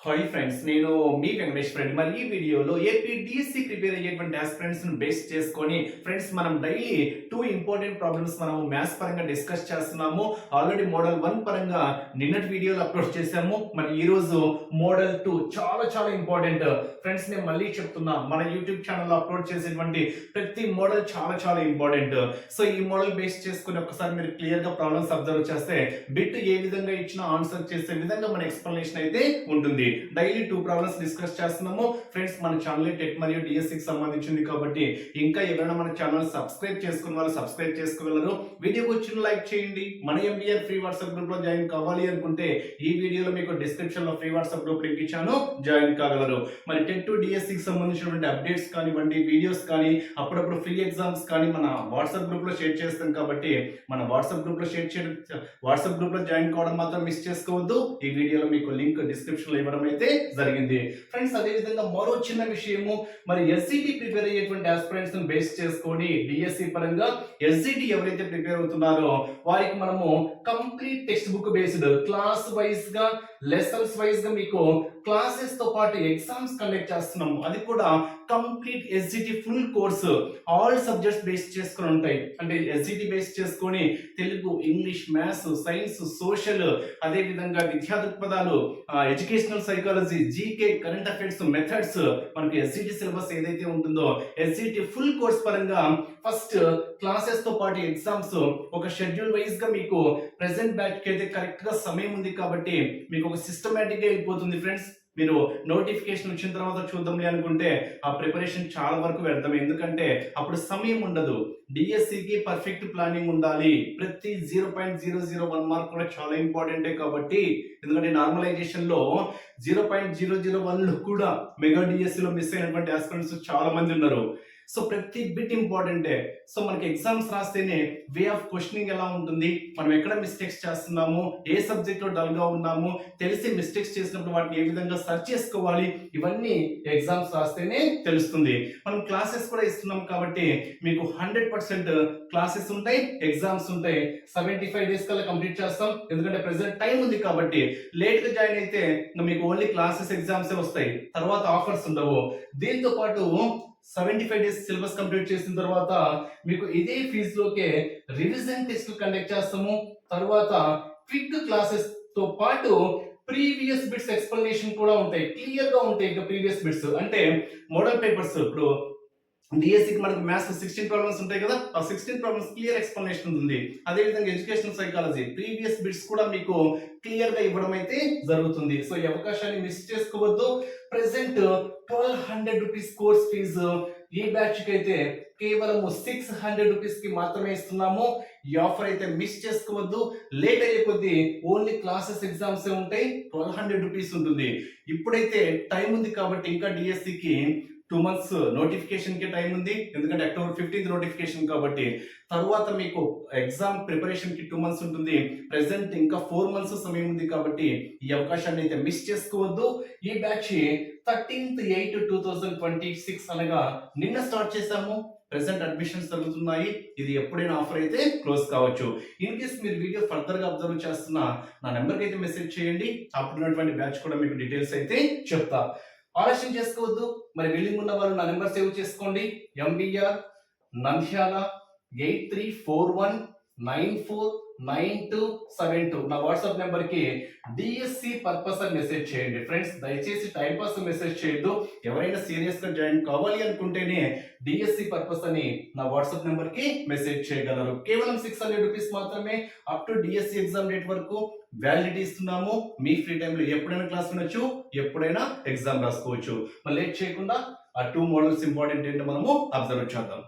Hi friends, నేను మీ Venkatesh friend. మరి ఈ వీడియోలో ఏపీడీసీ ప్రిపేర్ అయ్యేటువంటి ఆస్పిరెంట్స్ ను బేస్ చేసుకొని ఫ్రెండ్స్ మనం డైలీ 2 ఇంపార్టెంట్ ప్రాబ్లమ్స్ మనం మ్యాథ్స్ పరంగా డిస్కస్ చేస్తున్నాము. ఆల్రెడీ మోడల్ 1 పరంగా నిన్నటి వీడియోలో అప్లోడ్ చేశాము. మరి ఈ రోజు మోడల్ 2 చాలా చాలా ఇంపార్టెంట్ ఫ్రెండ్స్. నేను మళ్ళీ చెప్తున్నా, మన యూట్యూబ్ ఛానల్లో అప్లోడ్ చేసేటువంటి ప్రతి మోడల్ చాలా చాలా ఇంపార్టెంట్. సో ఈ మోడల్ బేస్ చేసుకుని ఒకసారి మీరు క్లియర్ గా ప్రాబ్లమ్స్ అబ్జర్వ్ చేస్తే బిట్ ఏ విధంగా ఇచ్చినా ఆన్సర్ చేసే విధంగా మన ఎక్స్ప్లెనేషన్ అయితే ఉంటుంది. డైలీ 2 ప్రాబ్లమ్స్ డిస్కస్ చేస్తున్నాము ఫ్రెండ్స్. మన ఛానల్ టెట్ మరియు డిఎస్సి కి సంబంధించింది కాబట్టి ఇంకా ఎవరైనా మన ఛానల్ సబ్స్క్రైబ్ చేసుకున్న వాళ్ళు సబ్స్క్రైబ్ చేసుకోగలరు. వీడియోకి వచ్చిన లైక్ చేయండి. మన ఎంబీఆర్ ఫ్రీ వాట్సాప్ గ్రూప్ లో జాయిన్ కావాలి అనుకుంటే ఈ వీడియోలో మీకు డిస్క్రిప్షన్ లో ఫ్రీ వాట్సాప్ గ్రూప్ లింక్ ఇచ్చాను, జాయిన్ కాగలరు. మరి టెట్ టు డిఎస్సి కి సంబంధించినటువంటి అప్డేట్స్ కానివ్వండి, వీడియోస్ కానీ, అప్పుడప్పుడు ఫ్రీ ఎగ్జామ్స్ కానీ మన వాట్సాప్ గ్రూప్ లో షేర్ చేస్తాం కాబట్టి మన వాట్సాప్ గ్రూప్ లో వాట్సాప్ గ్రూప్ లో జాయిన్ కావడం మాత్రం మిస్ చేసుకోవద్దు. ఈ వీడియోలో మీకు లింక్ డిస్క్రిప్షన్ లో ఇవ్వడం అయితే జరిగింది ఫ్రెండ్స్. అదే విధంగా మరో చిన్న విషయము, మరి ఎస్సిటి ప్రిపేర్ అయ్యేటువంటి ఆస్పిరెంట్స్ ను బేస్ చేసుకొని డిఎస్సి పరంగా ఎస్సిటి ఎవరైతే ప్రిపేర్ అవుతున్నారో వారికి మనము complete text book based class wise గా లెసన్స్ వైజ్ గా మీకు క్లాసెస్ తో పాటు ఎగ్జామ్స్ కండక్ట్ చేస్తున్నాము. అది కూడా complete SGT full course all subjects base చేసుకొని ఉంటాయి. అంటే ఎస్జిటి బేస్ చేసుకొని Telugu, English, maths, science, social, అదే విధంగా విద్యా దృక్పథాలు, educational psychology, GK, current affairs, methods, మనకి ఎస్జిటి సిలబస్ ఏదైతే ఉంటుందో ఎస్జిటి ఫుల్ కోర్స్ పరంగా ఫస్ట్ క్లాసెస్ తో పాటు ఎగ్జామ్స్ ఒక షెడ్యూల్ వైజ్ గా మీకు ప్రెసెంట్ బ్యాచ్ కి అయితే కరెక్ట్ గా సమయం ఉంది కాబట్టి మీకు ఒక సిస్టమేటిక్ గా వెళ్ళిపోతుంది ఫ్రెండ్స్. మీరు నోటిఫికేషన్ వచ్చిన తర్వాత చూద్దాంలే అనుకుంటే ఆ ప్రిపరేషన్ చాలా వరకు వ్యర్థం. ఎందుకంటే అప్పుడు సమయం ఉండదు. డిఎస్సికి పర్ఫెక్ట్ ప్లానింగ్ ఉండాలి. ప్రతి 0.001 మార్క్ కూడా చాలా ఇంపార్టెంటే కాబట్టి, ఎందుకంటే నార్మలైజేషన్ లో 0.001 కూడా మెగా డిఎస్సి లో మిస్ అయినటువంటి ఆస్పిరెంట్స్ చాలా మంది ఉన్నారు. సో ప్రతి బిట్ ఇంపార్టెంటే. సో మనకి ఎగ్జామ్స్ రాస్తేనే వే ఆఫ్ క్వశ్చనింగ్ ఎలా ఉంటుంది, మనం ఎక్కడ మిస్టేక్స్ చేస్తున్నాము, ఏ సబ్జెక్ట్ లో డల్ గా ఉన్నాము, తెలిసి మిస్టేక్స్ చేసినప్పుడు వాటిని ఏ విధంగా సర్చ్ చేసుకోవాలి, ఇవన్నీ ఎగ్జామ్స్ రాస్తేనే తెలుస్తుంది. మనం క్లాసెస్ కూడా ఇస్తున్నాం కాబట్టి మీకు 100% క్లాసెస్ ఉంటాయి, ఎగ్జామ్స్ ఉంటాయి. 75 డేస్ కల్లా కంప్లీట్ చేస్తాం. ఎందుకంటే ప్రెసెంట్ టైం ఉంది కాబట్టి. లేట్ గా జాయిన్ అయితే మీకు ఓన్లీ క్లాసెస్ ఎగ్జామ్సే వస్తాయి, తర్వాత ఆఫర్స్ ఉండవు. దీంతో పాటు 75 డేస్ సిలబస్ కంప్లీట్ చేసిన తర్వాత మీకు ఇదే ఫీజులోకే రివిజన్ టెస్ట్ కండక్ట్ చేస్తాము. తర్వాత క్విక్ క్లాసెస్ తో పాటు ప్రీవియస్ బిట్స్ ఎక్స్ప్లెనేషన్ కూడా ఉంటాయి, క్లియర్ గా ఉంటాయి. ఇంకా ప్రీవియస్ బిట్స్ అంటే మోడల్ పేపర్స్, ఇప్పుడు డిఎస్సికి మనకు మ్యాథ్స్ 16 ప్రాబ్లమ్స్ ఉంటాయి కదా, ఆ 16 ప్రాబ్లమ్స్ క్లియర్ ఎక్స్ప్లెనేషన్ ఉంటుంది. అదే విధంగా ఎడ్యుకేషనల్ సైకాలజీ ప్రీవియస్ బిట్స్ కూడా మీకు క్లియర్ గా ఇవ్వడం అయితే జరుగుతుంది. సో ఈ అవకాశాన్ని మిస్ చేసుకోవద్దు. ప్రెసెంట్ 1200 రూపీస్ కోర్స్ ఫీజు ఈ బ్యాచ్ కి అయితే కేవలం 600 రూపీస్ కి మాత్రమే ఇస్తున్నాము. ఈ ఆఫర్ అయితే మిస్ చేసుకోవద్దు. లేట్ అయ్యే కొద్దీ ఓన్లీ క్లాసెస్ ఎగ్జామ్స్ ఉంటాయి, 1200 రూపీస్ ఉంటుంది. ఇప్పుడైతే టైం ఉంది కాబట్టి ఇంకా డిఎస్సికి 2 మంత్స్ నోటిఫికేషన్ కి టైం ఉంది. ఎందుకంటే అక్టోబర్ 15 నోటిఫికేషన్ కాబట్టి. తర్వాత మీకు ఎగ్జామ్ ప్రిపరేషన్ కి 2 మంత్స్ ఉంటుంది. ప్రెసెంట్ ఇంకా 4 మంత్స్ సమయం ఉంది కాబట్టి ఈ అవకాశాన్ని అయితే మిస్ చేసుకోవద్దు. ఈ బ్యాచ్ 13/8/2026 అనగా నిన్న స్టార్ట్ చేశాము. ప్రెసెంట్ అడ్మిషన్స్ జరుగుతున్నాయి. ఇది ఎప్పుడైనా ఆఫర్ అయితే క్లోజ్ కావచ్చు. ఇన్ కేస్ మీరు వీడియో ఫర్దర్ గా అబ్జర్వ్ చేస్తున్నా నా నెంబర్కి అయితే మెసేజ్ చేయండి. అప్పుడున్నటువంటి బ్యాచ్ కూడా మీకు డీటెయిల్స్ అయితే చెప్తా. ఆలస్యం చేసుకోవద్దు. మరి విల్లింగ్ ఉన్న వాళ్ళు నా నెంబర్ సేవ్ చేసుకోండి. ఎంబీఆర్ నంద్యాల 8341949272 నా వాట్సాప్ నెంబర్ కి డిఎస్సి పర్పస్ అని మెసేజ్ చేయండి ఫ్రెండ్స్. దయచేసి టైం పాస్ మెసేజ్ చేయొద్దు. ఎవరైనా సీరియస్ గా జాయిన్ కావాలి అనుకుంటేనే డిఎస్సి పర్పస్ అని నా వాట్సాప్ నెంబర్ కి మెసేజ్ చేయగలరు. కేవలం 600 రూపీస్ మాత్రమే. Up to DSC exam date వరకు వ్యాలిడిటీ ఇస్తున్నాము. మీ ఫ్రీ టైంలో ఎప్పుడైనా క్లాస్ వినొచ్చు, ఎప్పుడైనా ఎగ్జామ్ రాసుకోవచ్చు. మరి లేట్ చేయకుండా ఆ 2 మోడల్స్ ఇంపార్టెంట్ ఏంటో మనము అబ్జర్వ్ చేద్దాం.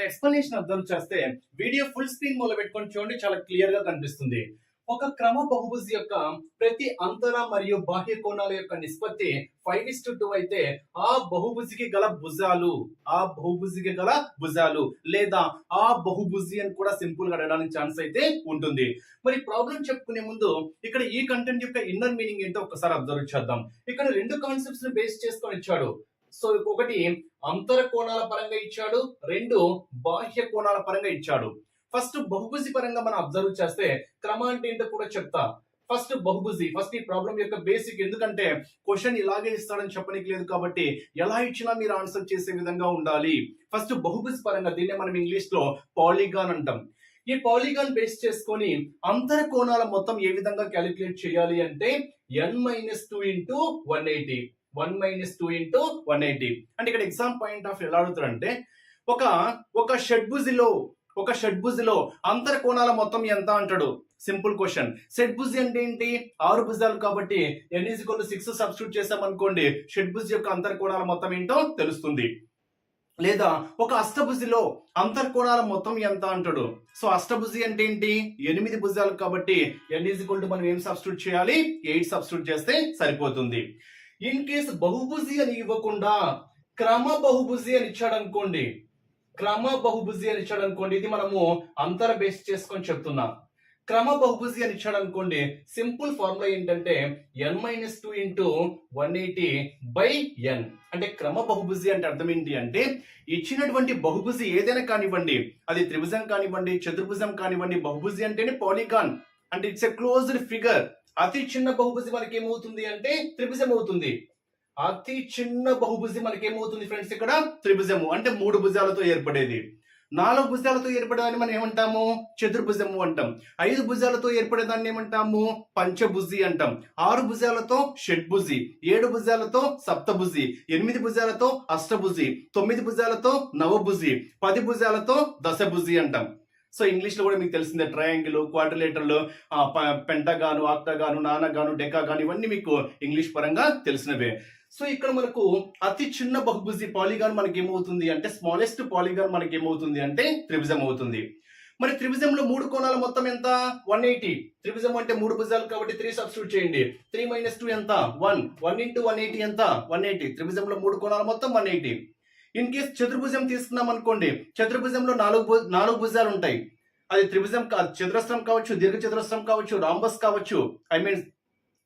ఎక్స్ప్లెనేషన్ అబ్జర్వ్ చేస్తే వీడియో ఫుల్ స్క్రీన్ మూల పెట్టుకొని చూడండి, చాలా క్లియర్ గా కనిపిస్తుంది. ఒక క్రమ బహుభుజి యొక్క ప్రతి అంతర మరియు బాహ్య కోణాల యొక్క నిష్పత్తి 5:2 అయితే ఆ బహుభుజికి గల భుజాలు లేదా ఆ బహుభుజి అని కూడా సింపుల్ గా అడగడానికి ఛాన్స్ అయితే ఉంటుంది. మరి ప్రాబ్లం చెప్పుకునే ముందు ఇక్కడ ఈ కంటెంట్ యొక్క ఇన్నర్ మీనింగ్ ఏంటో ఒకసారి అబ్జర్వ్ చేద్దాం. ఇక్కడ 2 కాన్సెప్ట్స్ ని బేస్ చేసుకొని ఇచ్చాడు. సో ఒకటి అంతర కోణాల పరంగా ఇచ్చాడు, 2 బాహ్య కోణాల పరంగా ఇచ్చాడు. ఫస్ట్ బహుభుజి పరంగా మనం అబ్జర్వ్ చేస్తే క్రమ అంటే ఏంటో కూడా చెప్తా. ఫస్ట్ బహుభుజి. ఫస్ట్ ఈ ప్రాబ్లం యొక్క బేసిక్, ఎందుకంటే క్వశ్చన్ ఇలాగే ఇస్తాడని చెప్పడానికి లేదు కాబట్టి ఎలా ఇచ్చినా మీరు ఆన్సర్ చేసే విధంగా ఉండాలి. ఫస్ట్ బహుభుజి పరంగా, దీన్నే మనం ఇంగ్లీష్ లో పాలిగాన్ అంటాం. ఈ పాలిగాన్ బేస్ చేసుకొని అంతర కోణాల మొత్తం ఏ విధంగా క్యాలిక్యులేట్ చేయాలి అంటే n-2 ఇంటూ 180. 1-2 ఇంటూ 180 అంటే ఇక్కడ ఎగ్జామ్ పాయింట్ ఆఫ్ ఎలా అడుగుతారంటే ఒక షడ్భుజిలో అంతర కోణాల మొత్తం ఎంత అంటాడు. Simple question. షడ్భుజి అంటే ఏంటి? 6 భుజాలు కాబట్టి n=6 సబ్స్టిట్యూట్ చేసామనుకోండి, షడ్భుజి యొక్క అంతర కోణాల మొత్తం ఏంటో తెలుస్తుంది. లేదా ఒక అష్టభుజిలో అంతర్ కోణాల మొత్తం ఎంత అంటాడు. సో అష్టభుజి అంటే ఏంటి? 8 భుజాలు కాబట్టి n మనం ఏం సబ్స్టిట్యూట్ చేయాలి? 8 సబ్స్టిట్యూట్ చేస్తే సరిపోతుంది. ఇన్ కేస్ బహుభుజి అని ఇవ్వకుండా క్రమ బహుభుజి అని ఇచ్చాడు అనుకోండి, ఇది మనము అంతర బేస్ చేసుకొని చెప్తున్నాం. క్రమ బహుభుజి అని ఇచ్చాడు అనుకోండి, సింపుల్ ఫార్ములా ఏంటంటే n-2 ఇంటూ 180 బై n. అంటే క్రమ బహుభుజి అంటే అర్థం ఏంటి అంటే ఇచ్చినటువంటి బహుభుజి ఏదైనా కానివ్వండి, అది త్రిభుజం కానివ్వండి, చతుర్భుజం కానివ్వండి, బహుభుజి అంటేనే పాలిగాన్ అంటే ఇట్స్ ఎ క్లోజ్డ్ ఫిగర్. అతి చిన్న బహుభుజి మనకి ఏమవుతుంది అంటే త్రిభుజం అవుతుంది. అతి చిన్న బహుభుజి మనకి ఏమవుతుంది ఫ్రెండ్స్? ఇక్కడ త్రిభుజము అంటే 3 భుజాలతో ఏర్పడేది. 4 భుజాలతో ఏర్పడేదాన్ని మనం ఏమంటాము? చతుర్భుజము అంటాం. 5 భుజాలతో ఏర్పడేదాన్ని ఏమంటాము? పంచభుజి అంటాం. 6 భుజాలతో షడ్భుజి, 7 భుజాలతో సప్తభుజి, 8 భుజాలతో అష్టభుజి, 9 భుజాలతో నవభుజి, 10 భుజాలతో దశభుజి అంటాం. సో ఇంగ్లీష్ లో కూడా మీకు తెలిసిందే, ట్రయాంగిల్, క్వాడ్రిలేటరల్, పెంటగాను, ఆక్టాగాను, నానగాను, డెకాగాను, ఇవన్నీ మీకు ఇంగ్లీష్ పరంగా తెలిసినవే. సో ఇక్కడ మనకు అతి చిన్న బహుభుజి పాలిగాన్ మనకి ఏమవుతుంది అంటే స్మాలెస్ట్ పాలిగాన్ మనకి ఏమవుతుంది అంటే త్రిభుజం అవుతుంది. మరి త్రిభుజంలో 3 కోణాల మొత్తం ఎంత? 180. త్రిభుజం అంటే 3 భుజాలు కాబట్టి 3 సబ్స్టిట్యూట్ చేయండి. 3-2 ఎంత? 1. 1 ఇంటూ 180 ఎంత? 180. త్రిభుజంలో 3 కోణాల మొత్తం 180. ఇన్ కేస్ చతుర్భుజం తీసుకున్నాం అనుకోండి, చతుర్భుజంలో 4 భుజాలు ఉంటాయి. అది త్రిభుజం చతురస్రం కావచ్చు, దీర్ఘ చతురస్రం కావచ్చు, రాంబస్ కావచ్చు,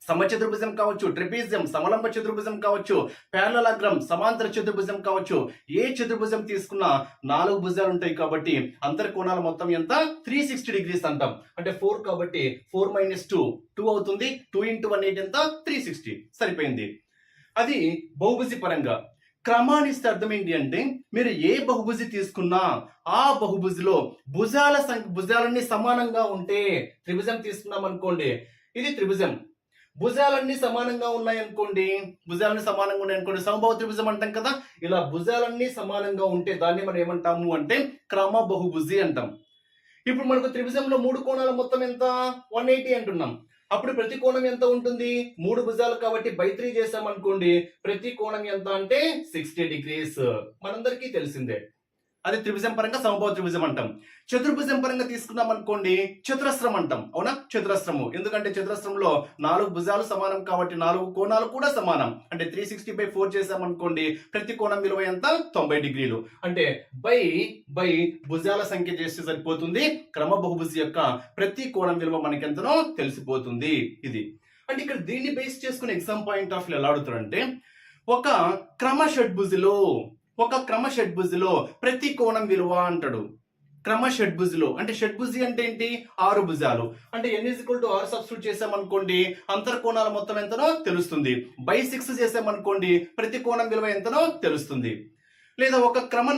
సమచతుర్భుజం కావచ్చు, ట్రిపీజియం, సమలంబ చతుర్భుజం కావచ్చు, ప్యారలలోగ్రామ్, సమాంతర చతుర్భుజం కావచ్చు. ఏ చతుర్భుజం తీసుకున్నా 4 భుజాలు ఉంటాయి కాబట్టి అంతర కోణాల మొత్తం ఎంత? 360 డిగ్రీస్ అంటాం. అంటే 4 కాబట్టి 4-2 అవుతుంది. 2 ఇంటూ 180 ఎంత? 360. సరిపోయింది. అది బహుభుజి పరంగా. క్రమాన్ని ఇస్తే అర్థం ఏంటి అంటే మీరు ఏ బహుభుజి తీసుకున్నా ఆ బహుభుజిలో భుజాలన్నీ సమానంగా ఉంటే, త్రిభుజం తీసుకున్నాం అనుకోండి, ఇది త్రిభుజం, భుజాలన్నీ సమానంగా ఉన్నాయనుకోండి, సమబాహు త్రిభుజం అంటాం కదా. ఇలా భుజాలన్నీ సమానంగా ఉంటే దాన్ని మనం ఏమంటాము అంటే క్రమ బహుభుజి అంటాం. ఇప్పుడు మనకు త్రిభుజంలో 3 కోణాల మొత్తం ఎంత? 180 అంటున్నాం. అప్పుడు ప్రతి కోణం ఎంత ఉంటుంది? 3 భుజాలు కాబట్టి బై 3 చేసామనుకోండి, ప్రతి కోణం ఎంత అంటే 60 డిగ్రీస్. మనందరికీ తెలిసిందే. అది త్రిభుజం పరంగా సమబాహు త్రిభుజం అంటాం. చతుర్భుజం పరంగా తీసుకున్నాం అనుకోండి, చతురస్రం అంటాం. అవునా? చతురస్రము, ఎందుకంటే చతురస్రంలో 4 భుజాలు సమానం కాబట్టి 4 కోణాలు కూడా సమానం. అంటే 360/4 చేసామనుకోండి, ప్రతి కోణం విలువ ఎంత? 90 డిగ్రీలు. అంటే బై భుజాల సంఖ్య చేస్తే సరిపోతుంది. క్రమ బహుభుజి యొక్క ప్రతి కోణం విలువ మనకి ఎంతనో తెలిసిపోతుంది. ఇది అంటే ఇక్కడ దీన్ని బేస్ చేసుకుని ఎగ్జామ్ పాయింట్ ఆఫ్ వ్యూ ఎలా అడుగుతారంటే ఒక క్రమ షడ్భుజిలో ప్రతి కోణం విలువ అంటాడు. క్రమ షడ్భుజిలో అంటే షడ్భుజి అంటే ఏంటి? 6 భుజాలు. అంటే n=6 సబ్స్టిట్యూట్ చేసామనుకోండి, అంతర్ కోణాల మొత్తం ఎంతనో తెలుస్తుంది. బై 6 చేసామనుకోండి, ప్రతి కోణం విలువ ఎంతనో తెలుస్తుంది. లేదా ఒక క్రమ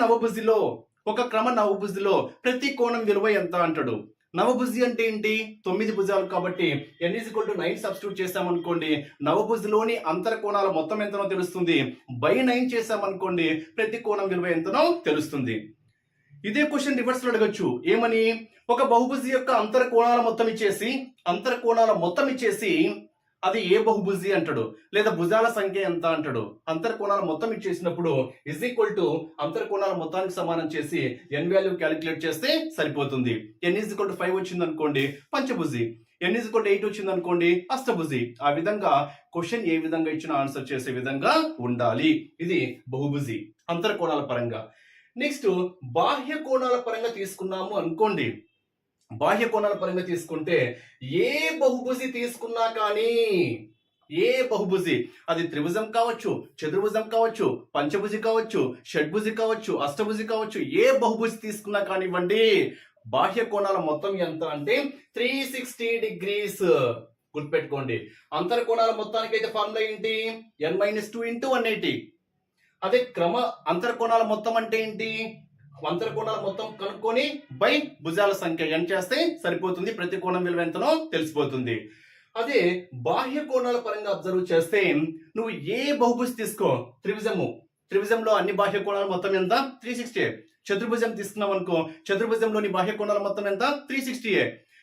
నవభుజిలో ప్రతి కోణం విలువ ఎంత అంటాడు. నవభుజి అంటే ఏంటి? 9 భుజాలు కాబట్టి n=9 సబ్స్టిట్యూట్ చేసామనుకోండి, నవభుజిలోని అంతర కోణాల మొత్తం ఎంతనో తెలుస్తుంది. బై 9 చేసామనుకోండి, ప్రతి కోణం విలువ ఎంతనో తెలుస్తుంది. ఇదే క్వశ్చన్ రివర్స్ లో అడగచ్చు. ఏమని? ఒక బహుభుజి యొక్క అంతర కోణాల మొత్తం ఇచ్చేసి అది ఏ బహుభుజి అంటాడు, లేదా భుజాల సంఖ్య ఎంత అంటాడు. అంతర కోణాల మొత్తం ఇచ్చేసినప్పుడు అంతర కోణాల మొత్తానికి సమానం చేసి n వాల్యూ క్యాలిక్యులేట్ చేస్తే సరిపోతుంది. n=5 వచ్చింది అనుకోండి, పంచభుజి. n=8 వచ్చింది అనుకోండి, అష్టభుజి. ఆ విధంగా క్వశ్చన్ ఏ విధంగా ఇచ్చిన ఆన్సర్ చేసే విధంగా ఉండాలి. ఇది బహుభుజి అంతర కోణాల పరంగా. నెక్స్ట్ బాహ్య కోణాల పరంగా తీసుకున్నాము అనుకోండి. బాహ్య కోణాల పరంగా తీసుకుంటే ఏ బహుభుజి తీసుకున్నా కానీ, ఏ బహుభుజి, అది త్రిభుజం కావచ్చు, చతుర్భుజం కావచ్చు, పంచభుజి కావచ్చు, షడ్భుజి కావచ్చు, అష్టభుజి కావచ్చు, ఏ బహుభుజి తీసుకున్నా కానివ్వండి, బాహ్య కోణాల మొత్తం ఎంత అంటే 360 డిగ్రీస్. గుర్తుపెట్టుకోండి. అంతర కోణాల మొత్తానికి అయితే ఫార్ములా ఏంటి? n-2 into 180. అదే అంతర కోణాల మొత్తం అంటే ఏంటి? అంతర కోణాల మొత్తం కనుక్కొని బై భుజాల సంఖ్య n చేస్తే సరిపోతుంది. ప్రతి కోణం విలువ ఎంతనో తెలిసిపోతుంది. అదే బాహ్య కోణాల పరంగా అబ్జర్వ్ చేస్తే నువ్వు ఏ బహుభుజం తీసుకో, త్రిభుజంలో అన్ని బాహ్య కోణాల మొత్తం ఎంత? 360. చతుర్భుజం తీసుకున్నాం అనుకో, చతుర్భుజంలోని బాహ్య కోణాల మొత్తం ఎంత? 360.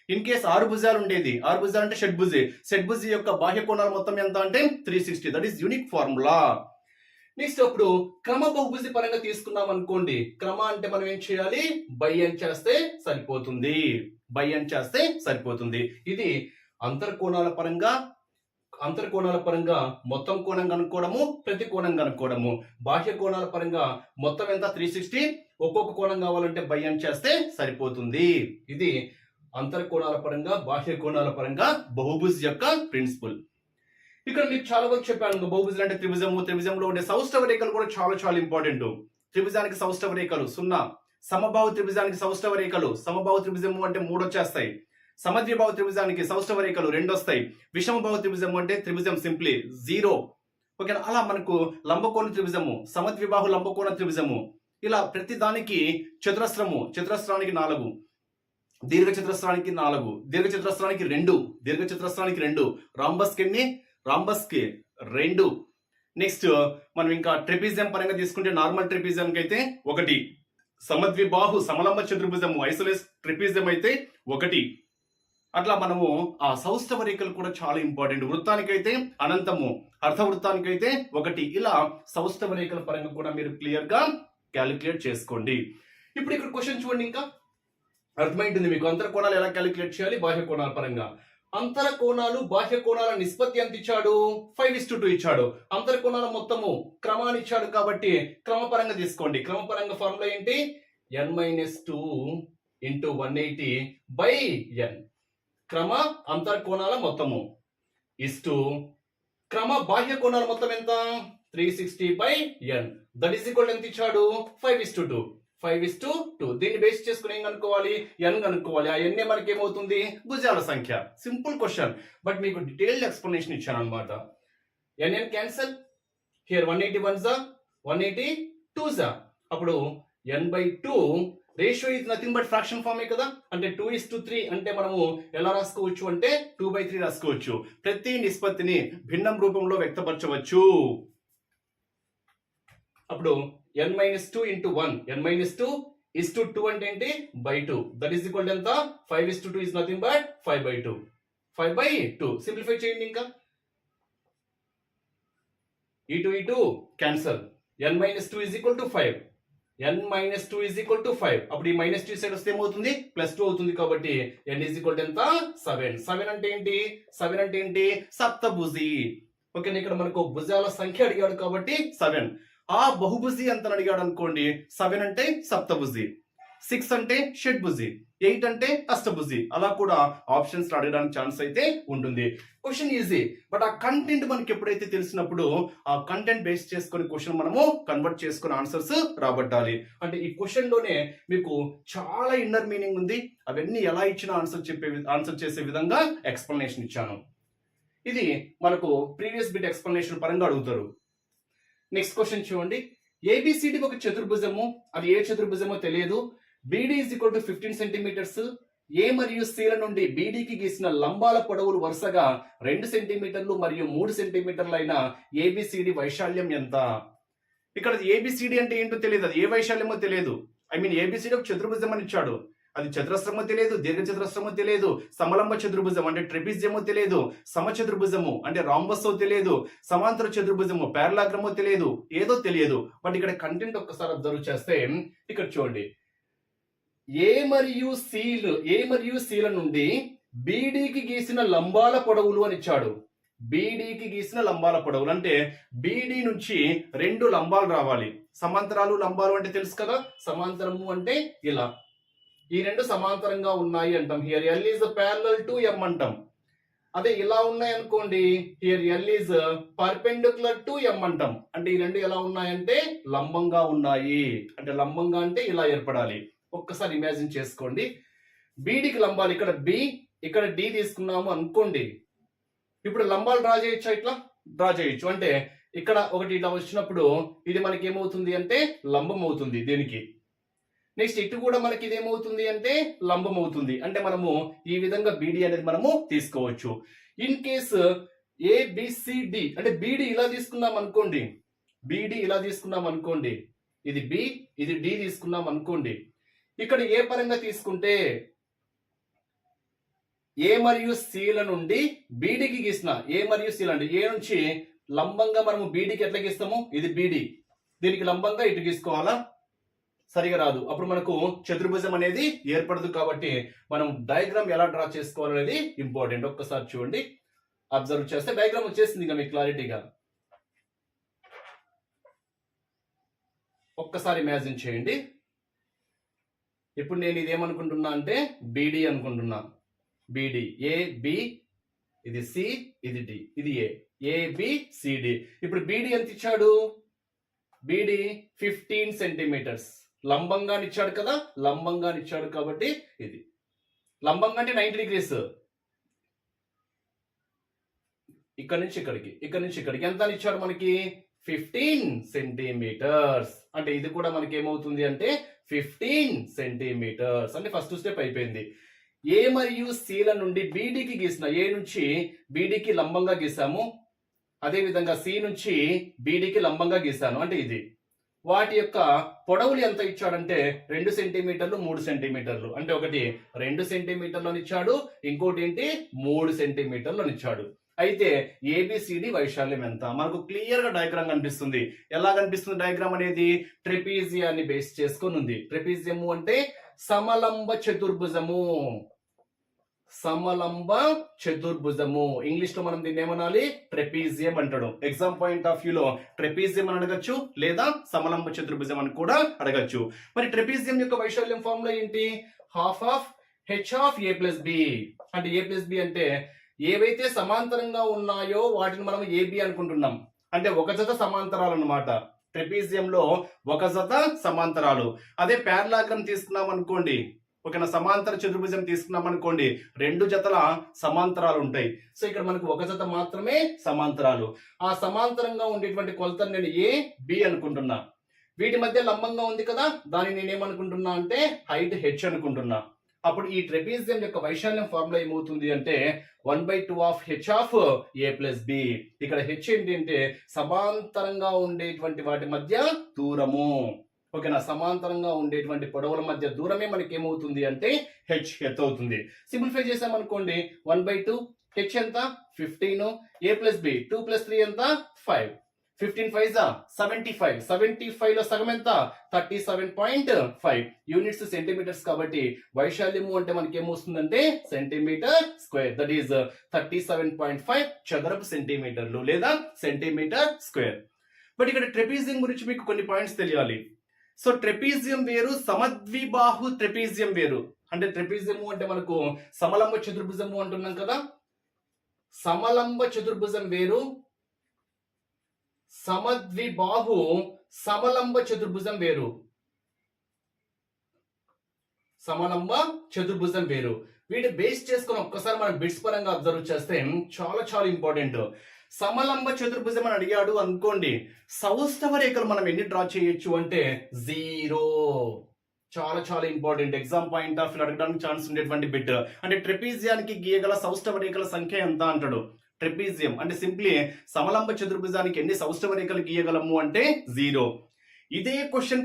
ఇన్ కేస్ 6 భుజాలు ఉండేది, 6 భుజాలు అంటే షడ్భుజి యొక్క బాహ్య కోణాల మొత్తం ఎంత అంటే 360. That is unique formula. Next అప్పుడు క్రమ బహుభుజి పరంగా తీసుకున్నాం అనుకోండి, క్రమ అంటే మనం ఏం చేయాలి? బై n చేస్తే సరిపోతుంది. ఇది అంతర కోణాల పరంగా మొత్తం కోణం కనుక్కోవడము, ప్రతి కోణం కనుక్కోవడము. బాహ్య కోణాల పరంగా మొత్తం ఎంత? 360. ఒక్కొక్క కోణం కావాలంటే బై n చేస్తే సరిపోతుంది. ఇది అంతర కోణాల పరంగా, బాహ్య కోణాల పరంగా బహుభుజి యొక్క ప్రిన్సిపల్. ఇక్కడ మీకు చాలా వరకు చెప్పాను, బహుభుజులు అంటే త్రిభుజంలో ఉండే సౌష్ఠవ రేఖలు కూడా చాలా చాలా ఇంపార్టెంట్. త్రిభుజానికి సౌష్ఠవ రేఖలు 0, సమబాహు త్రిభుజానికి సౌష్ఠవ రేఖలు, సమబాహు త్రిభుజము అంటే 3 వచ్చేస్తాయి, సమద్విబాహు త్రిభుజానికి సౌష్ఠవ రేఖలు 2 వస్తాయి, విషమబాహు త్రిభుజము అంటే త్రిభుజం సింప్లీ 0. ఓకేనా? అలా మనకు లంబకోణ త్రిభుజము, సమద్విబాహు లంబకోణ త్రిభుజము, ఇలా ప్రతి దానికి చతురస్రానికి 4, దీర్ఘచతురస్రానికి 4, దీర్ఘచతురస్రానికి 2, రాంబస్ కి 2. నెక్స్ట్ మనం ఇంకా ట్రెపిజియం పరంగా తీసుకుంటే నార్మల్ ట్రెపిజియం అయితే 1, సమద్విబాహు సమలంబ చతుర్భుజము ఐసోలేస్ ట్రెపిజియం అయితే 1. అట్లా మనము ఆ సౌష్ఠవ రేఖలు కూడా చాలా ఇంపార్టెంట్. వృత్తానికైతే అనంతము, అర్ధవృత్తానికైతే 1. ఇలా సౌష్ఠవ రేఖల పరంగా కూడా మీరు క్లియర్ గా క్యాలిక్యులేట్ చేసుకోండి. ఇప్పుడు ఇక్కడ క్వశ్చన్ చూడండి, ఇంకా అర్థమైంటుంది మీకు అంతర కోణాలు ఎలా క్యాలిక్యులేట్ చేయాలి బాహ్య కోణాల పరంగా. అంతర కోణాలు బాహ్య కోణాల నిష్పత్తి ఎంత ఇచ్చాడు? 5:2 ఇచ్చాడు. అంతర కోణాల మొత్తము క్రమాన్ని ఇచ్చాడు కాబట్టి క్రమపరంగా తీసుకోండి. క్రమపరంగా ఫార్ములా ఏంటి? n-2 into 180 by n. క్రమ అంతర కోణాల మొత్తము ఇస్తూ క్రమ బాహ్య కోణాల మొత్తం ఎంత? 360 by n. That is equal ఎంత ఇచ్చాడు? 5:2. దీన్ని బేస్ చేసుకుని ఏం కనుక్కోవాలి? n కనుక్కోవాలి. ఆ n మనకి ఏమవుతుంది? భుజాల సంఖ్య. సింపుల్ క్వశ్చన్, బట్ మీకు డీటెయిల్డ్ ఎక్స్ప్లెనేషన్ ఇచ్చాను అనమాట. n cancel, here 180 1s 180 2s. అప్పుడు n/2 ratio is nothing but fraction ఫార్మే కదా. అంటే 2:3 అంటే మనము ఎలా రాసుకోవచ్చు అంటే 2/3 రాసుకోవచ్చు. ప్రతి నిష్పత్తిని భిన్నం రూపంలో వ్యక్తపరచవచ్చు. అప్పుడు n-2 ఇంటూ 1, n-2 అంటే ఏంటి? బై 2. దట్ ఈస్ ఈక్వల్ ఎంత? 5:2 ఇస్ నథింగ్ బట్ 5/2. సింప్లిఫై చేయండి. ఇంకా ఇటు cancel. n-2 is equal to 5. అప్పుడు ఈ -2 సైడ్ వస్తే ఏమవుతుంది? +2 అవుతుంది. కాబట్టి n ఇస్ ఈక్వల్ టు ఎంత? 7 అంటే ఏంటి? సప్తభుజి. ఓకే, ఇక్కడ మనకు భుజాల సంఖ్య అడిగాడు కాబట్టి 7. ఆ బహుభుజి ఎంత అడిగాడు అనుకోండి, 7 అంటే సప్తభుజి, 6 అంటే షడ్భుజి, 8 అంటే అష్టభుజి. అలా కూడా ఆప్షన్స్ అడగడానికి ఛాన్స్ అయితే ఉంటుంది. క్వశ్చన్ ఈజీ, బట్ ఆ కంటెంట్ మనకి ఎప్పుడైతే తెలిసినప్పుడు ఆ కంటెంట్ బేస్ చేసుకొని క్వశ్చన్ మనము కన్వర్ట్ చేసుకుని ఆన్సర్స్ రాబట్టాలి. అంటే ఈ క్వశ్చన్ లోనే మీకు చాలా ఇన్నర్ మీనింగ్ ఉంది. అవన్నీ ఎలా ఇచ్చినా ఆన్సర్ చేసే విధంగా ఎక్స్ప్లెనేషన్ ఇచ్చాను. ఇది మనకు ప్రీవియస్ బిట్ ఎక్స్ప్లెనేషన్ పరంగా అడుగుతారు. నెక్స్ట్ క్వశ్చన్ చూడండి. ఏబిసిడి ఒక చతుర్భుజము, అది ఏ చతుర్భుజమో తెలియదు. BD is equal to 15 centimetres. A మరియు సి ల నుండి బీడీకి గీసిన లంబాల పొడవులు వరుసగా 2 సెంటీమీటర్లు మరియు 3 సెంటీమీటర్లు అయిన ఏబిసిడి వైశాల్యం ఎంత? ఇక్కడ ఏబిసిడి అంటే ఏంటో తెలియదు, అది ఏ వైశాల్యమో తెలియదు. ఏబిసిడి ఒక చతుర్భుజం అని ఇచ్చాడు, అది చతురస్రమో తెలియదు, దీర్ఘచతురస్రమో తెలియదు, సమలంబ చతుర్భుజం అంటే ట్రెపిజియమో తెలియదు, సమచతుర్భుజము అంటే రాంబస్సో తెలియదు, సమాంతర చతుర్భుజము పారలాగ్రమో తెలియదు, ఏదో తెలియదు. బట్ ఇక్కడ కంటెంట్ ఒక్కసారి అబ్జర్వ్ చేస్తే ఇక్కడ చూడండి, ఏ మరియు సి ల నుండి బీడీకి గీసిన లంబాల పొడవులు అని ఇచ్చాడు. బీడీకి గీసిన లంబాల పొడవులు అంటే బీడీ నుంచి 2 లంబాలు రావాలి. సమాంతరాలు లంబాలు అంటే తెలుసు కదా, సమాంతరము అంటే ఇలా ఈ 2 సమాంతరంగా ఉన్నాయి అంటాం. Here L is parallel to M అంటాం. అదే ఇలా ఉన్నాయి అనుకోండి, here L is perpendicular to M అంటాం. అంటే ఈ 2 ఎలా ఉన్నాయంటే లంబంగా ఉన్నాయి. అంటే లంబంగా అంటే ఇలా ఏర్పడాలి. ఒక్కసారి ఇమాజిన్ చేసుకోండి. బీడీకి లంబాలు ఇక్కడ B, ఇక్కడ D తీసుకున్నాము అనుకోండి. ఇప్పుడు లంబాలు డ్రా చేయొచ్చా? ఇట్లా డ్రా చేయొచ్చు. అంటే ఇక్కడ ఒకటి ఇట్లా వచ్చినప్పుడు ఇది మనకి ఏమవుతుంది అంటే లంబం అవుతుంది దీనికి. నెక్స్ట్ ఇటు కూడా మనకి ఇది ఏమవుతుంది అంటే లంబం అవుతుంది. అంటే మనము ఈ విధంగా బీడీ అనేది మనము తీసుకోవచ్చు. ఇన్ కేస్ ఏబిసిడి అంటే బీడీ ఇలా తీసుకున్నాం అనుకోండి, బీడీ ఇలా తీసుకున్నాం అనుకోండి, ఇది బి ఇది డి తీసుకున్నాం అనుకోండి, ఇక్కడ ఏ పరంగా తీసుకుంటే ఏ మరియు సిల నుండి బీడీకి గీసిన ఏ మరియు సిల అంటే ఏ నుంచి లంబంగా మనము బీడీకి ఎట్లా గీస్తాము, ఇది బీడీ, దీనికి లంబంగా ఇటు గీసుకోవాలా, సరిగా రాదు. అప్పుడు మనకు చతుర్భుజం అనేది ఏర్పడదు. కాబట్టి మనం డయాగ్రామ్ ఎలా డ్రా చేసుకోవాలనేది ఇంపార్టెంట్. ఒక్కసారి చూడండి, అబ్జర్వ్ చేస్తే డయాగ్రామ్ వచ్చేసింది ఇంకా మీకు క్లారిటీగా. ఒక్కసారి ఇమాజిన్ చేయండి. ఇప్పుడు నేను ఇది ఏమనుకుంటున్నా అంటే బీడీ అనుకుంటున్నా. బీడీ ఏ బి, ఇది సి, ఇది డి, ఇది ఏ బి సి డి. ఇప్పుడు బీడీ ఎంత ఇచ్చాడు? బీడీ 15 సెంటీమీటర్స్ లంబంగా ఇచ్చాడు కదా, లంబంగా ఇచ్చాడు. కాబట్టి ఇది లంబంగా అంటే 90 డిగ్రీస్. ఇక్కడ నుంచి ఇక్కడికి, ఇక్కడ నుంచి ఇక్కడికి ఎంత ఇచ్చాడు మనకి? 15 సెంటీమీటర్స్. అంటే ఇది కూడా మనకి ఏమవుతుంది అంటే 15 సెంటీమీటర్స్. అంటే ఫస్ట్ స్టెప్ అయిపోయింది. ఏ మరియు సిల నుండి బీడీకి గీసిన, ఏ నుంచి బీడీకి లంబంగా గీసాము, అదే విధంగా సి నుంచి బీడీకి లంబంగా గీసాను. అంటే ఇది వాటి యొక్క పొడవులు ఎంత ఇచ్చాడంటే 2 సెంటీమీటర్లు 3 సెంటీమీటర్లు. అంటే ఒకటి 2 సెంటీమీటర్లు ఇచ్చాడు, ఇంకోటి ఏంటి 3 సెంటీమీటర్లు ఇచ్చాడు. అయితే ఏబిసిడి వైశాల్యం ఎంత? మనకు క్లియర్ గా డయాగ్రామ్ కనిపిస్తుంది. ఎలా కనిపిస్తుంది డయాగ్రామ్ అనేది? ట్రెపీజియాన్ని బేస్ చేసుకొని ఉంది. ట్రెపీజియము అంటే సమలంబ చతుర్భుజము, సమలంబ చతుర్భుజము. ఇంగ్లీష్ లో మనం దీన్ని ఏమనాలి? ట్రెపీజియం అంటాడు. ఎగ్జామ్ పాయింట్ ఆఫ్ వ్యూ లో ట్రెపీజియం అని అడగచ్చు, లేదా సమలంబ చతుర్భుజం అని కూడా అడగచ్చు. మరి ట్రెపీజియం యొక్క వైశాల్యం ఫార్ములా ఏంటి? Half of H of A plus B. అంటే ఏ ప్లస్ బి అంటే ఏవైతే సమాంతరంగా ఉన్నాయో వాటిని మనం ఏబి అనుకుంటున్నాం. అంటే ఒక జత సమాంతరాలు అన్నమాట. ట్రెపీజియంలో ఒక జత సమాంతరాలు. అదే పారలాగ్రామ్ తీసుకున్నాం అనుకోండి, ఒక సమాంతర చతుర్భుజం తీసుకున్నాం అనుకోండి, 2 జతల సమాంతరాలు ఉంటాయి. సో ఇక్కడ మనకు ఒక జత మాత్రమే సమాంతరాలు. ఆ సమాంతరంగా ఉండేటువంటి కొలతను నేను ఏ బి అనుకుంటున్నా. వీటి మధ్య లంబంగా ఉంది కదా, దాన్ని నేనేమనుకుంటున్నా అంటే హైట్ హెచ్ అనుకుంటున్నా. అప్పుడు ఈ ట్రెపీజియం యొక్క వైశాల్యం ఫార్ములా ఏమవుతుంది అంటే 1/2 of H of A plus B. ఇక్కడ హెచ్ ఏంటంటే సమాంతరంగా ఉండేటువంటి వాటి మధ్య దూరము. ఓకేనా? సమాంతరంగా ఉండేటువంటి పొడవుల మధ్య దూరమే మనకి ఏమవుతుంది అంటే హెచ్ ఎత్తు అవుతుంది. సింప్లిఫై చేసామనుకోండి 1/2 హెచ్ ఎంత? 15, ఏ ప్లస్ బి 2 + 3 ఎంత? 5. 15 5 75. 75 లో సగం ఎంత? 37.5 యూనిట్స్ సెంటీమీటర్స్. కాబట్టి వైశాల్యము అంటే మనకి ఏమొస్తుందంటే సెంటీమీటర్ స్క్వేర్. దట్ ఈస్ 37.5 చదరపు సెంటీమీటర్లు లేదా సెంటీమీటర్ స్క్వేర్. బట్ ఇక్కడ ట్రెపీజియం గురించి మీకు కొన్ని పాయింట్స్ తెలియాలి. సో ట్రెపీజియం వేరు, సమద్విబాహు ట్రెపీజియం వేరు. అంటే ట్రెపీజియము అంటే మనకు సమలంబ చతుర్భుజము అంటున్నాం కదా, సమలంబ చతుర్భుజం వేరు, సమద్విబాహు సమలంబ చతుర్భుజం వేరు. సమలంబ చతుర్భుజం వేరు. వీటి బేస్ చేసుకుని ఒక్కసారి మనం బిట్స్ పరంగా అబ్జర్వ్ చేస్తే చాలా చాలా ఇంపార్టెంట్. సమలంబ చతుర్భుజం అని అడిగాడు అనుకోండి, సౌష్ఠవ రేఖలు మనం ఎన్ని డ్రా చేయొచ్చు అంటే 0. చాలా చాలా important. Exam point of view అడగడానికి ఛాన్స్ ఉండేటువంటి బిట్. అంటే ట్రెపీజియానికి గీయగల సౌష్ఠవ రేఖల సంఖ్య ఎంత అంటాడు. ట్రెపీజియం అంటే సింప్లీ సమలంబ చతుర్భుజానికి ఎన్ని సౌష్ఠవ రేఖలు గీయగలము అంటే 0. ఇదే క్వశ్చన్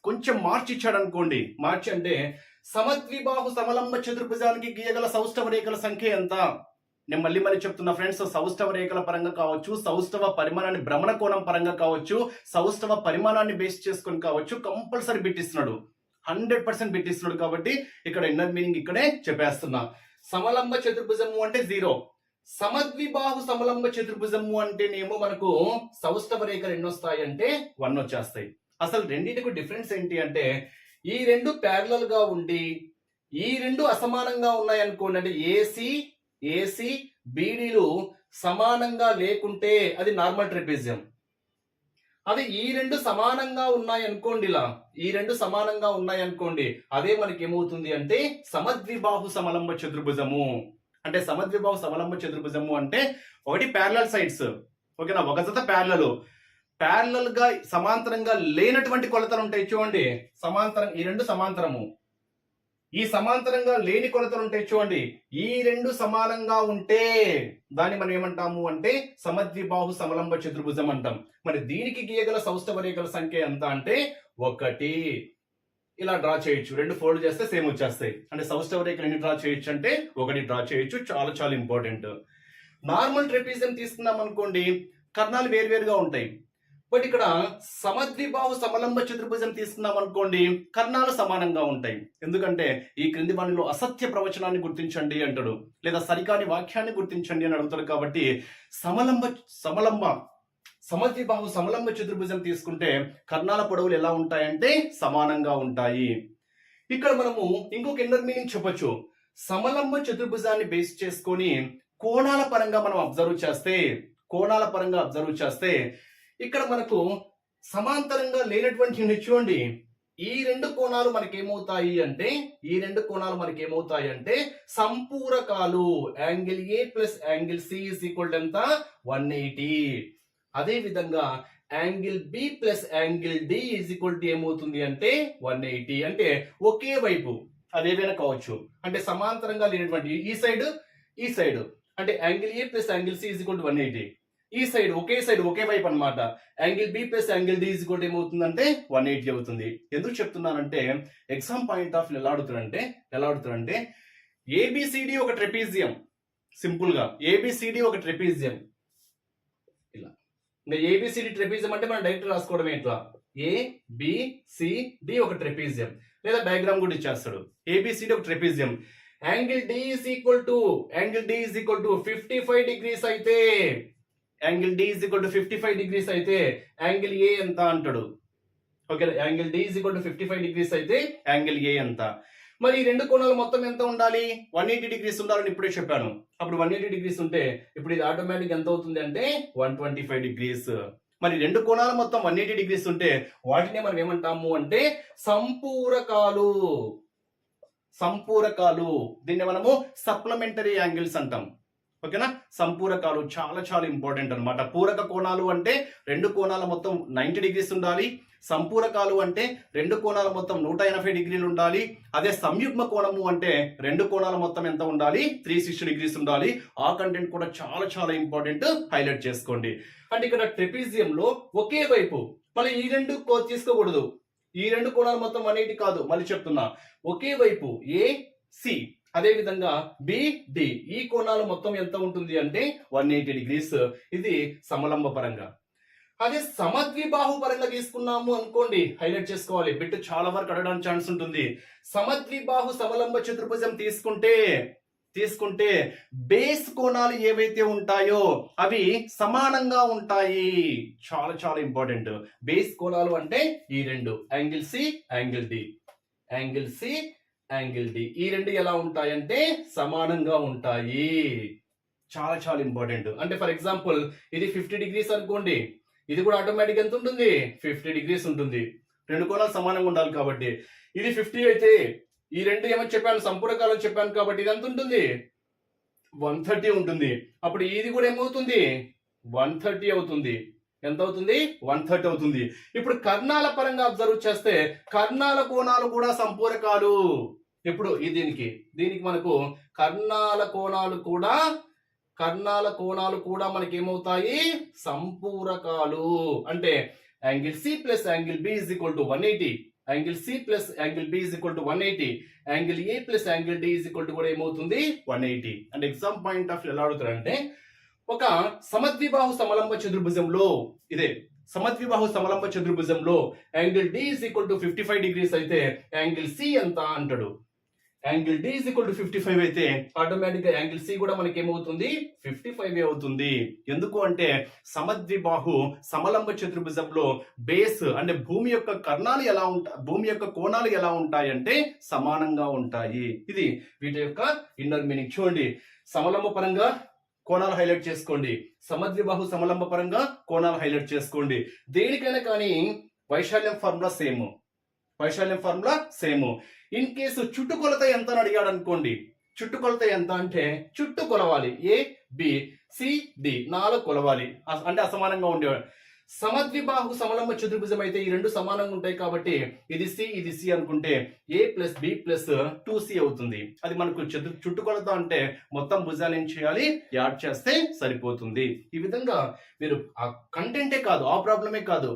కొంచెం మార్చి ఇచ్చాడు అనుకోండి. మార్చి అంటే సమద్విబాహు సమలంబ చతుర్భుజానికి గీయగల సౌష్ఠవ రేఖల సంఖ్య ఎంత? నేను మళ్ళీ చెప్తున్నా ఫ్రెండ్స్, సౌష్ఠవ రేఖల పరంగా కావచ్చు, సౌష్ఠవ పరిమాణాన్ని భ్రమణ కోణం పరంగా కావచ్చు, సౌష్ఠవ పరిమాణాన్ని బేస్ చేసుకొని కావచ్చు, కంపల్సరీ బిట్టిస్తున్నాడు. 100% బిట్టిస్తున్నాడు. కాబట్టి ఇక్కడ ఇన్నర్ మీనింగ్ ఇక్కడే చెప్పేస్తున్నా. సమలంబ చతుర్భుజము అంటే 0. సమద్విబాహు సమలంబ చతుర్భుజము అంటేనేమో మనకు సౌష్ఠవ రేఖలు ఎన్ని వస్తాయి అంటే 1 వచ్చేస్తాయి. అసలు రెండింటికి డిఫరెన్స్ ఏంటి అంటే ఈ రెండు ప్యారలల్ గా ఉండి ఈ రెండు అసమానంగా ఉన్నాయి అనుకోండి. అంటే ఏసీ బీడీలు సమానంగా లేకుంటే అది నార్మల్ ట్రెపీజియం. అదే ఈ రెండు సమానంగా ఉన్నాయి అనుకోండి, ఇలా ఈ రెండు సమానంగా ఉన్నాయి అనుకోండి, అదే మనకి ఏమవుతుంది అంటే సమద్విబాహు సమలంబ చతుర్భుజము. అంటే సమద్విబాహు సమలంబ చతుర్భుజము అంటే ఒకటి ప్యారలల్ సైడ్స్, ఓకేనా, ఒక జత ప్యారలల్ గా సమాంతరంగా లేనటువంటి కొలతలు ఉంటాయి చూడండి, సమాంతరం ఈ రెండు సమాంతరము, ఈ సమాంతరంగా లేని కొలతలు ఉంటాయి చూడండి, ఈ రెండు సమానంగా ఉంటే దాన్ని మనం ఏమంటాము అంటే సమద్విబాహు సమలంబ చతుర్భుజం అంటాం. మరి దీనికి గీయగల సౌష్ఠవ రేఖల సంఖ్య ఎంత అంటే 1. ఇలా డ్రా చేయొచ్చు, రెండు ఫోల్డ్ చేస్తే సేమ్ వచ్చేస్తాయి. అంటే సౌష్ఠవ రేఖలు ఎన్ని డ్రా చేయొచ్చు అంటే 1 డ్రా చేయొచ్చు. చాలా చాలా ఇంపార్టెంట్. నార్మల్ ట్రెపీజియం తీసుకున్నాం అనుకోండి, కర్ణాలు వేరువేరుగా ఉంటాయి. బట్ ఇక్కడ సమద్విబాహు సమలంబ చతుర్భుజం తీసుకున్నాం అనుకోండి, కర్ణాలు సమానంగా ఉంటాయి. ఎందుకంటే ఈ క్రింది వాణిలో అసత్య ప్రవచనాన్ని గుర్తించండి అంటాడు, లేదా సరికాని వాక్యాన్ని గుర్తించండి అని అడుగుతాడు. కాబట్టి సమద్విబాహు సమలంబ చతుర్భుజం తీసుకుంటే కర్ణాల పొడవులు ఎలా ఉంటాయంటే సమానంగా ఉంటాయి. ఇక్కడ మనము ఇంకొక ఇన్నర్ మీనింగ్ చెప్పొచ్చు. సమలంబ చతుర్భుజాన్ని బేస్ చేసుకొని కోణాల పరంగా మనం అబ్జర్వ్ చేస్తే ఇక్కడ మనకు సమాంతరంగా లేనటువంటి చూడండి, ఈ రెండు కోణాలు మనకేమవుతాయి అంటే సంపూరకాలు. Angle A plus angle C is equal ఎంత 180. అదే విధంగా angle B plus angle D is equal to ఏమవుతుంది అంటే 180. అంటే ఒకే వైపు అదేవైనా కావచ్చు, అంటే సమాంతరంగా లేనటువంటి ఈ సైడ్ అంటే angle A plus angle C is equal to 180. ఈ సైడ్ ఒకే వైపు అన్నమాట. Angle B plus angle D is equal to ఏమవుతుందంటే 180 అవుతుంది. ఎందుకు చెప్తున్నానంటే ఎగ్జామ్ పాయింట్ ఆఫ్ ఎలా అడుగుతారంటే ఏబిసిడి ఒక ట్రెపీజియం, సింపుల్ గా ఏబిసిడి ఒక ట్రెపీజియం. ఇలా ఏబిసిడి ట్రెపీజియం అంటే మనం డైరెక్ట్ రాసుకోవడమే, ఇట్లా ఏబిసిడి ఒక ట్రెపీజియం, లేదా డయాగ్రామ్ కూడా ఇచ్చేస్తాడు. ఏబిసిడి ఒక trapezium. Angle D is equal to 55 degrees అయితే, angle D is equal to 55 degrees అయితే యాంగిల్ ఏ ఎంత అంటాడు. Okay, angle D is equal to 55 degrees అయితే యాంగిల్ ఏ ఎంత. మరి ఈ రెండు కోణాలు మొత్తం ఎంత ఉండాలి? 180 డిగ్రీస్ ఉండాలని ఇప్పుడే చెప్పాను. అప్పుడు 180 డిగ్రీస్ ఉంటే ఇప్పుడు ఇది ఆటోమేటిక్ ఎంత అవుతుంది అంటే 125 డిగ్రీస్. మరి రెండు కోణాలు మొత్తం 180 డిగ్రీస్ ఉంటే వాటిని మనం ఏమంటాము అంటే సంపూరకాలు. దీన్ని మనము సప్లిమెంటరీ యాంగిల్స్ అంటాం. ఓకేనా, సంపూరకాలు చాలా చాలా ఇంపార్టెంట్ అన్నమాట. పూరక కోణాలు అంటే రెండు కోణాల మొత్తం 90 డిగ్రీస్ ఉండాలి. సంపూరకాలు అంటే రెండు కోణాల మొత్తం 180 డిగ్రీలు ఉండాలి. అదే సంయుగ్మ కోణము అంటే రెండు కోణాల మొత్తం ఎంత ఉండాలి? 360 డిగ్రీస్ ఉండాలి. ఆ కంటెంట్ కూడా చాలా చాలా ఇంపార్టెంట్, హైలైట్ చేసుకోండి. అంటే ఇక్కడ ట్రెపీజియం లో ఒకే వైపు, మళ్ళీ ఈ రెండు తీసుకోకూడదు. ఈ రెండు కోణాలు మొత్తం 180 కాదు, మళ్ళీ చెప్తున్నా, ఒకే వైపు ఏ సి, అదే విధంగా బి డి, ఈ కోణాలు మొత్తం ఎంత ఉంటుంది అంటే 180 డిగ్రీస్. ఇది సమలంబ పరంగా. అదే సమద్విబాహు పరంగా తీసుకున్నాము అనుకోండి, హైలైట్ చేసుకోవాలి, బిట్ చాలా వరకు అడగడానికి ఛాన్స్ ఉంటుంది. సమద్విబాహు సమలంబ చతుర్భుజం తీసుకుంటే బేస్ కోణాలు ఏవైతే ఉంటాయో అవి సమానంగా ఉంటాయి. చాలా చాలా ఇంపార్టెంట్. బేస్ కోణాలు అంటే ఈ రెండు, యాంగిల్ సి యాంగిల్ డి, ఈ రెండు ఎలా ఉంటాయంటే సమానంగా ఉంటాయి. చాలా చాలా ఇంపార్టెంట్. అంటే ఫర్ ఎగ్జాంపుల్ ఇది 50 డిగ్రీస్ అనుకోండి, ఇది కూడా ఆటోమేటిక్ ఎంత ఉంటుంది? 50 డిగ్రీస్ ఉంటుంది. రెండు కోణాలు సమానంగా ఉండాలి కాబట్టి. ఇది 50 అయితే ఈ రెండు ఏమని చెప్పాను? సంపూరకాలు చెప్పాను కాబట్టి ఇది ఎంత ఉంటుంది? 130 ఉంటుంది. అప్పుడు ఇది కూడా ఏమవుతుంది? 130 అవుతుంది. ఎంత అవుతుంది? 130 అవుతుంది. ఇప్పుడు కర్ణాల పరంగా అబ్జర్వ్ చేస్తే కర్ణాల కోణాలు కూడా సంపూరకాలు. ఇప్పుడు దీనికి మనకు కర్ణాల కోణాలు కూడా మనకి ఏమవుతాయి? సంపూరకాలు. అంటే angle C plus angle B is equal to 180, angle C plus angle B is equal to 180, angle A plus angle D is equal to కూడా ఏమవుతుంది? 180. అంటే ఎగ్జామ్ పాయింట్ ఆఫ్ ఎలా అడుగుతారంటే ఒక సమద్విబాహు సమలంబ చతుర్భుజంలో angle D is equal to 55 degrees అయితే యాంగిల్ సి ఎంత అంటాడు. Angle D is equal to 55 అయితే ఆటోమేటిక్ గా యాంగిల్ సి కూడా మనకి ఏమవుతుంది? 55 అవుతుంది. ఎందుకు అంటే సమద్విబాహు సమలంబ చతుర్భుజంలో బేస్ అంటే భూమి యొక్క కోణాలు ఎలా ఉంటాయంటే సమానంగా ఉంటాయి. ఇది వీటి యొక్క ఇన్నర్ మీనింగ్. చూడండి, సమలంబ పరంగా కోణాలు హైలైట్ చేసుకోండి, సమద్విబాహు సమలంబ పరంగా కోణాలు హైలైట్ చేసుకోండి. దేనికైనా కానీ వైశాల్యం ఫార్ములా సేమ్. ఇన్ కేసు చుట్టుకొలత ఎంత అని అడిగాడు అనుకోండి, చుట్టుకొలత ఎంత అంటే చుట్టూ కొలవాలి, ఏ బి సి డి 4 కొలవాలి, అంటే అసమానంగా ఉండేవాడు. సమద్విబాహు సమలంబ చతుర్భుజం అయితే ఈ రెండు సమానంగా ఉంటాయి కాబట్టి ఇది సి అనుకుంటే ఏ ప్లస్ బి ప్లస్ 2c అవుతుంది. అది మనకు చుట్టుకొలత అంటే మొత్తం భుజాలు ఏం చేయాలి, యాడ్ చేస్తే సరిపోతుంది. ఈ విధంగా మీరు ఆ కంటెంటే కాదు, ఆ ప్రాబ్లమే కాదు,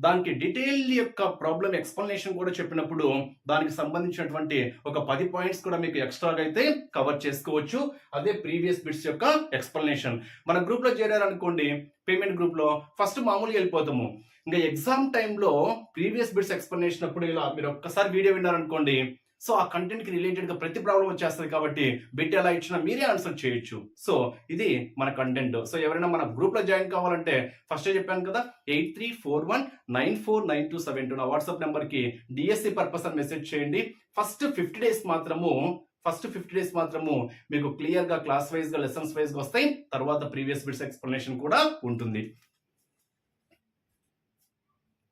దానికి డీటెయిల్ యొక్క ప్రాబ్లం ఎక్స్ప్లెనేషన్ కూడా చెప్పినప్పుడు దానికి సంబంధించినటువంటి ఒక 10 పాయింట్స్ కూడా మీకు ఎక్స్ట్రాగా అయితే కవర్ చేసుకోవచ్చు. అదే ప్రీవియస్ బిట్స్ యొక్క ఎక్స్ప్లెనేషన్. మన గ్రూప్ లో చేరారనుకోండి, పేమెంట్ గ్రూప్ లో ఫస్ట్ మామూలుగా వెళ్ళిపోతాము. ఇంకా ఎగ్జామ్ టైంలో ప్రీవియస్ బిట్స్ ఎక్స్ప్లెనేషన్ అప్పుడు ఇలా మీరు ఒక్కసారి వీడియో విన్నారనుకోండి, సో ఆ కంటెంట్ కి రిలేటెడ్ గా ప్రతి ప్రాబ్లం వచ్చేస్తుంది కాబట్టి బిట్ ఎలా ఇచ్చినా మీరే ఆన్సర్ చేయొచ్చు. సో ఇది మన కంటెంట్. సో ఎవరైనా మన గ్రూప్ లో జాయిన్ కావాలంటే ఫస్ట్ చెప్పాను కదా, 8341949272 నా వాట్సాప్ నెంబర్ కి డిఎస్సి పర్పస్ అని మెసేజ్ చేయండి. ఫస్ట్ 50 డేస్ మాత్రము మీకు క్లియర్ గా క్లాస్ వైజ్ గా లెసన్స్ వైజ్ గా వస్తాయి. తర్వాత ప్రీవియస్ బిట్స్ ఎక్స్ప్లెనేషన్ కూడా ఉంటుంది.